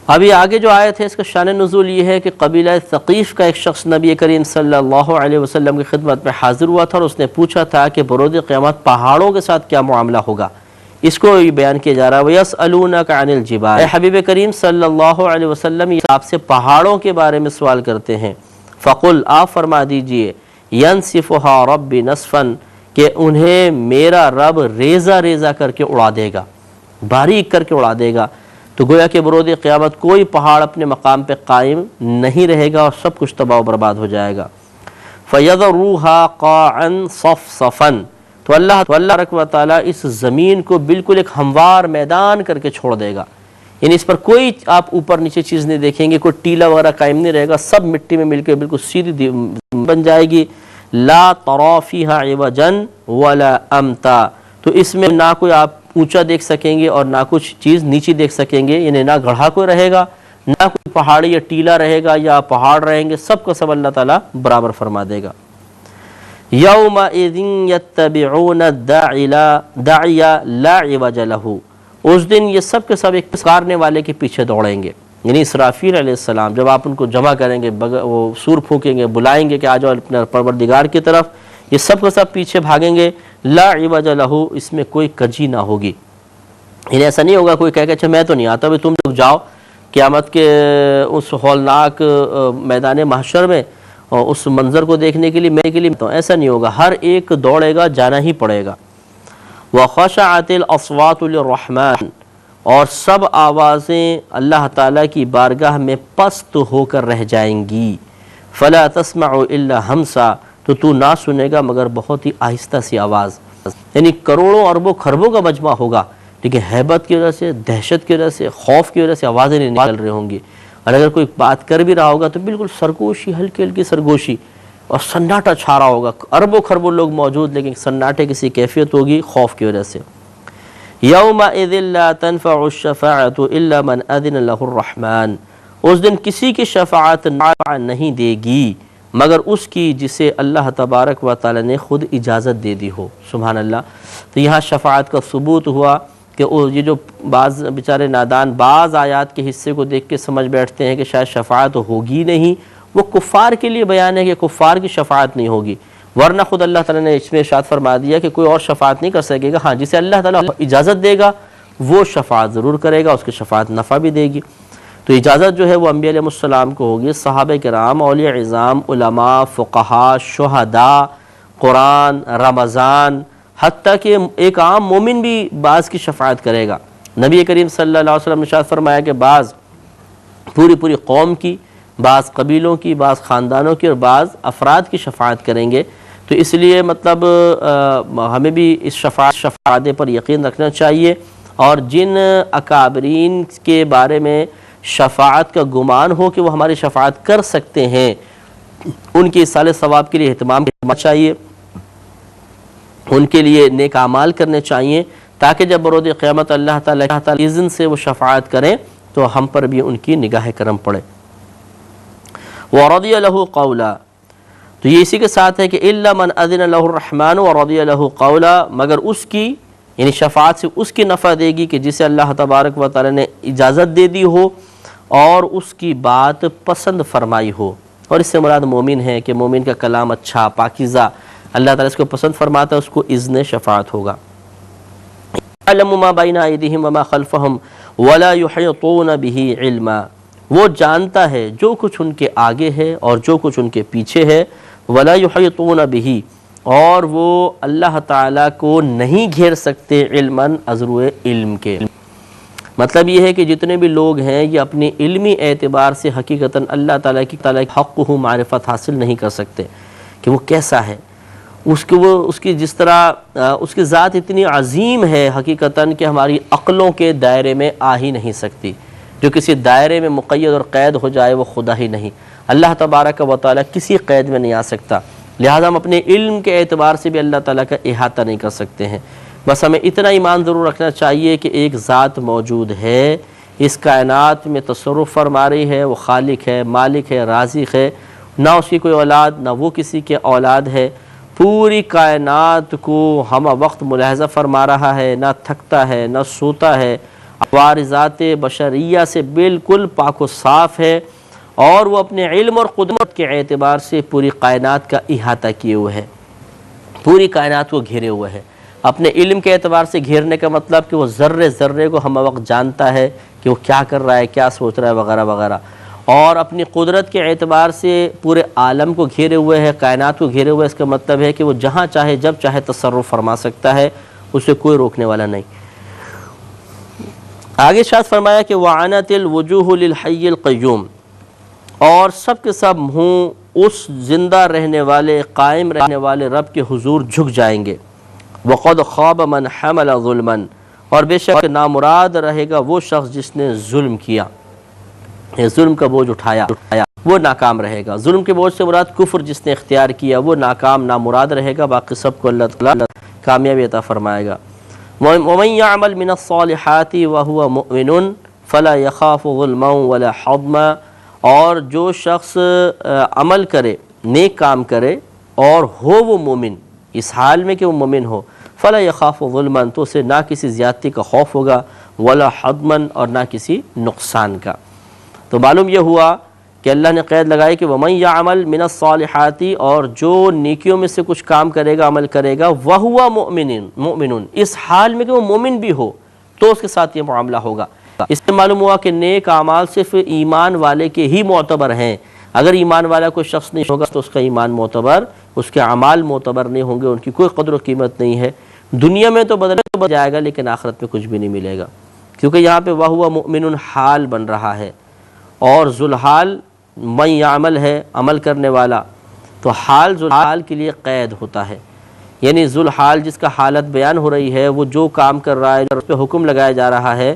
ابھی آگے جو آیت ہے اس کا شان نزول یہ ہے کہ قبیلہ ثقیف کا ایک شخص نبی کریم صلی اللہ علیہ وسلم کی خدمت میں حاضر ہوا تھا اور اس نے پوچھا تھا کہ بروز قیامت پہاڑوں کے ساتھ کیا معاملہ ہوگا۔ اس کو یہ بیان کیا جا رہا ہے وَيَسْأَلُونَكَ عَنِ الْجِبَالِ، اے حبیب کریم صلی اللہ علیہ وسلم یہ آپ سے پہاڑوں کے بارے میں سوال کرتے ہیں۔ فَقُلْ، آپ فرما دیجئے، يَنْسِفُهَا رَبِّ نَصْفًا، کہ انہیں میرا رب ریزہ ریزہ کر کے اڑا دے گا، باریک کر کے اڑا دے گا۔ تو گویا کہ بروز قیامت کوئی پہاڑ اپنے مقام پہ قائم نہیں رہے گا اور سب کچھ تباہ و برباد ہو جائے گا۔ فَيَذَرُوهَا قَاعًا صَفْصَفًا، تو اللہ رب و تعالیٰ اس زمین کو بالکل ایک ہموار میدان کر کے چھوڑ دے گا، یعنی اس پر کوئی آپ اوپر نیچے چیز نہیں دیکھیں گے، کوئی ٹیلا وغیرہ قائم نہیں رہے گا، سب مٹی میں مل کے بالکل سیدھی بن جائے گی۔ لا ترى فيها عوجا ولا امتا، تو اس میں نہ کوئی آپ اونچا دیکھ سکیں گے اور نہ کچھ چیز نیچی دیکھ سکیں گے، یعنی نہ گڑھا کوئی رہے گا، نہ کوئی پہاڑی یا ٹیلا رہے گا یا پہاڑ رہیں گے، سب کا سب اللہ تعالیٰ برابر فرما دے گا۔ یومئذ یتبعون الداعی لا عوج لہ، اس دن یہ سب کے سب ایک پکارنے والے کے پیچھے دوڑیں گے، یعنی اسرافیل علیہ السلام جب آپ ان کو جمع کریں گے، وہ سور پھونکیں گے، بلائیں گے کہ آ جاؤ اپنے پروردگار کی طرف، یہ سب کے سب پیچھے بھاگیں گے۔ لا عوج لہ، اس میں کوئی کجی نہ ہوگی، یعنی ایسا نہیں ہوگا کوئی کہے کہ اچھا میں تو نہیں آتا، بھائی تم لوگ جاؤ قیامت کے اس ہولناک میدان محشر میں اور اس منظر کو دیکھنے کے لیے تو ایسا نہیں ہوگا، ہر ایک دوڑے گا، جانا ہی پڑے گا۔ وَخَشَعَتِ الْأَصْوَاتُ لِلرَّحْمَنِ، اور سب آوازیں اللہ تعالیٰ کی بارگاہ میں پست ہو کر رہ جائیں گی۔ فَلَا تَسْمَعُ إِلَّا ہَمْسًا، تو نہ سنے گا مگر بہت ہی آہستہ سی آواز، یعنی کروڑوں اربوں خربوں کا مجمع ہوگا لیکن ہیبت کی وجہ سے، دہشت کی وجہ سے، خوف کی وجہ سے آوازیں نہیں نکل رہی ہوں گی، اور اگر کوئی بات کر بھی رہا ہوگا تو بالکل سرگوشی، ہلکی ہلکی سرگوشی، اور سناٹا چھا رہا ہوگا، اربوں خربوں لوگ موجود لیکن سناٹے کسی کیفیت ہوگی خوف کی وجہ سے۔ یومئذ لا تنفع الشفاعۃ الا من اذن له الرحمن، اس دن کسی کی شفاعت نفع نہیں دے گی مگر اس کی جسے اللہ تبارک و تعالی نے خود اجازت دے دی ہو۔ سبحان اللہ۔ تو یہاں شفاعت کا ثبوت ہوا کہ یہ جو بعض بیچارے نادان بعض آیات کے حصے کو دیکھ کے سمجھ بیٹھتے ہیں کہ شاید شفاعت ہوگی نہیں، وہ کفار کے لیے بیان ہے کہ کفار کی شفاعت نہیں ہوگی، ورنہ خود اللہ تعالیٰ نے اس میں ارشاد فرما دیا کہ کوئی اور شفاعت نہیں کر سکے گا، ہاں جسے اللہ تعالیٰ اجازت دے گا وہ شفاعت ضرور کرے گا، اس کی شفاعت نفع بھی دے گی۔ تو اجازت جو ہے وہ انبیاء علیہ السلام کو ہوگی، صحابہ کرام، اولیاء عظام، علماء، فقہاء، شہداء، قرآن، رمضان، حتیٰ کہ ایک عام مومن بھی بعض کی شفاعت کرے گا۔ نبی کریم صلی اللہ علیہ وسلم نے ارشاد فرمایا کہ بعض پوری قوم کی، بعض قبیلوں کی، بعض خاندانوں کی اور بعض افراد کی شفاعت کریں گے۔ تو اس لیے مطلب ہمیں بھی اس شفاعت پر یقین رکھنا چاہیے، اور جن اکابرین کے بارے میں شفاعت کا گمان ہو کہ وہ ہماری شفاعت کر سکتے ہیں، ان کے اصالِ ثواب کے لیے اہتمام کرنا چاہیے، ان کے لیے نیک اعمال کرنے چاہیے، تاکہ جب بروز قیامت اللہ تعالیٰ اذن سے وہ شفاعت کریں تو ہم پر بھی ان کی نگاہ کرم پڑے۔ وَرَضِيَ لَهُ قَوْلًا، تو یہ اسی کے ساتھ ہے کہ إِلَّا مَنْ أَذِنَ لَهُ الرَّحْمَنُ وَرَضِيَ لَهُ قَوْلًا، مگر اس کی یعنی شفاعت سے اس کی نفع دے گی کہ جسے اللہ تبارک و تعالی نے اجازت دے دی ہو اور اس کی بات پسند فرمائی ہو، اور اس سے مراد مومن ہے کہ مومن کا کلام اچھا، پاکیزہ، اللہ تعالیٰ اس کو پسند فرماتا ہے، اس کو اذن شفاعت ہوگا۔ يَعْلَمُ مَا بَيْنَ أَيْدِيهِمْ وَمَا خَلْفَهُمْ وَلَا يُحِيطُونَ بِهِ عِلْمًا، وہ جانتا ہے جو کچھ ان کے آگے ہے اور جو کچھ ان کے پیچھے ہے، وَلَا يُحِيطُونَ بِهِ، اور وہ اللہ تعالیٰ کو نہیں گھیر سکتے علماً ازروئے علم کے۔ مطلب یہ ہے کہ جتنے بھی لوگ ہیں یہ اپنی علمی اعتبار سے حقیقتاً اللہ تعالیٰ کی حق و معرفت حاصل نہیں کر سکتے کہ وہ کیسا ہے، اس کی جس طرح اس کی ذات اتنی عظیم ہے حقیقتاً کہ ہماری عقلوں کے دائرے میں آ ہی نہیں سکتی، جو کسی دائرے میں مقید اور قید ہو جائے وہ خدا ہی نہیں، اللہ تبارک و تعالیٰ کسی قید میں نہیں آ سکتا، لہذا ہم اپنے علم کے اعتبار سے بھی اللہ تعالیٰ کا احاطہ نہیں کر سکتے ہیں۔ بس ہمیں اتنا ایمان ضرور رکھنا چاہیے کہ ایک ذات موجود ہے، اس کائنات میں تصرف فرما رہی ہے، وہ خالق ہے، مالک ہے، رازق ہے، نہ اس کی کوئی اولاد نہ وہ کسی کے اولاد ہے، پوری کائنات کو ہم وقت ملاحظہ فرما رہا ہے، نہ تھکتا ہے نہ سوتا ہے، عوارضات بشریہ سے بالکل پاک و صاف ہے، اور وہ اپنے علم اور قدرت کے اعتبار سے پوری کائنات کا احاطہ کیے ہوئے ہے، پوری کائنات کو گھیرے ہوئے ہے۔ اپنے علم کے اعتبار سے گھیرنے کا مطلب کہ وہ ذرے ذرے کو ہم وقت جانتا ہے کہ وہ کیا کر رہا ہے، کیا سوچ رہا ہے وغیرہ وغیرہ، اور اپنی قدرت کے اعتبار سے پورے عالم کو گھیرے ہوئے ہے، کائنات کو گھیرے ہوئے ہے۔ اس کا مطلب ہے کہ وہ جہاں چاہے جب چاہے تصرف فرما سکتا ہے، اسے کوئی روکنے والا نہیں۔ آگے ارشاد فرمایا کہ وَعَنَتِ الْوُجُوهُ لِلْحَيِّ الْقَيُّومِ، اور سب کے سب منہ اس زندہ رہنے والے قائم رہنے والے رب کے حضور جھک جائیں گے۔ وَقَدْ خَابَ مَنْ حَمَلَ ظُلْمًا، اور بے شک نامراد رہے گا وہ شخص جس نے ظلم کیا، ظلم کا بوجھ اٹھایا، وہ ناکام رہے گا۔ ظلم کے بوجھ سے مراد کفر جس نے اختیار کیا وہ ناکام نامراد رہے گا، باقی سب کو اللہ تعالیٰ کامیابی عطا فرمائے گا۔ وَمَنْ يَعْمَلْ مِنَ الصَّالِحَاتِ وَهُوَ مُؤْمِنٌ فَلَا يَخَافُ ظُلْمًا وَلَا حَظْمًا، اور جو شخص عمل کرے، نیک کام کرے اور ہو وہ مومن، اس حال میں کہ وہ مومن ہو، فَلَا يَخَافُ ظُلْمًا، تو اسے نہ کسی زیادتی کا خوف ہوگا، وَلَا حَظْمًا، اور نہ کسی نقصان کا۔ تو معلوم یہ ہوا کہ اللہ نے قید لگائی کہ وَمَنْ يَعْمَلْ مِنَ الصَّالِحَاتِ، اور جو نیکیوں میں سے کچھ کام کرے گا، عمل کرے گا، وَهُوَ مُؤْمِنٌ، اس حال میں کہ وہ مومن بھی ہو تو اس کے ساتھ یہ معاملہ ہوگا۔ اس سے معلوم ہوا کہ نیک اعمال صرف ایمان والے کے ہی معتبر ہیں، اگر ایمان والا کوئی شخص نہیں ہوگا تو اس کا ایمان معتبر، اس کے اعمال معتبر نہیں ہوں گے، ان کی کوئی قدر و قیمت نہیں ہے۔ دنیا میں تو بدل جائے گا لیکن آخرت میں کچھ بھی نہیں ملے گا، کیونکہ یہاں پہ وَهُوَ مُؤْمِنٌ حال بن رہا ہے، اور ذوالحال من یعمل ہے عمل کرنے والا، تو حال ذوالحال کے لیے قید ہوتا ہے، یعنی ذوالحال جس کا حالت بیان ہو رہی ہے، وہ جو کام کر رہا ہے، اس پہ حکم لگایا جا رہا ہے،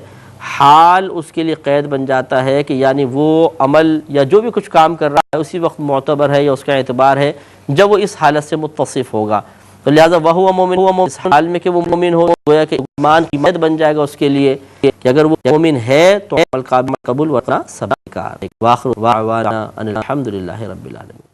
حال اس کے لیے قید بن جاتا ہے کہ یعنی وہ عمل یا جو بھی کچھ کام کر رہا ہے اسی وقت معتبر ہے یا اس کا اعتبار ہے جب وہ اس حالت سے متصف ہوگا۔ تو لہٰذا وَهُوَ مُؤْمِنٌ، اس حال میں کہ وہ مومن ہو، گویا کہ ایمان کی قید بن جائے گا اس کے لیے کہ اگر وہ مومن ہے تو عمل قابل قبول ورنہ سب بیکار۔ وآخر دعوانا ان الحمد للہ رب العالمین۔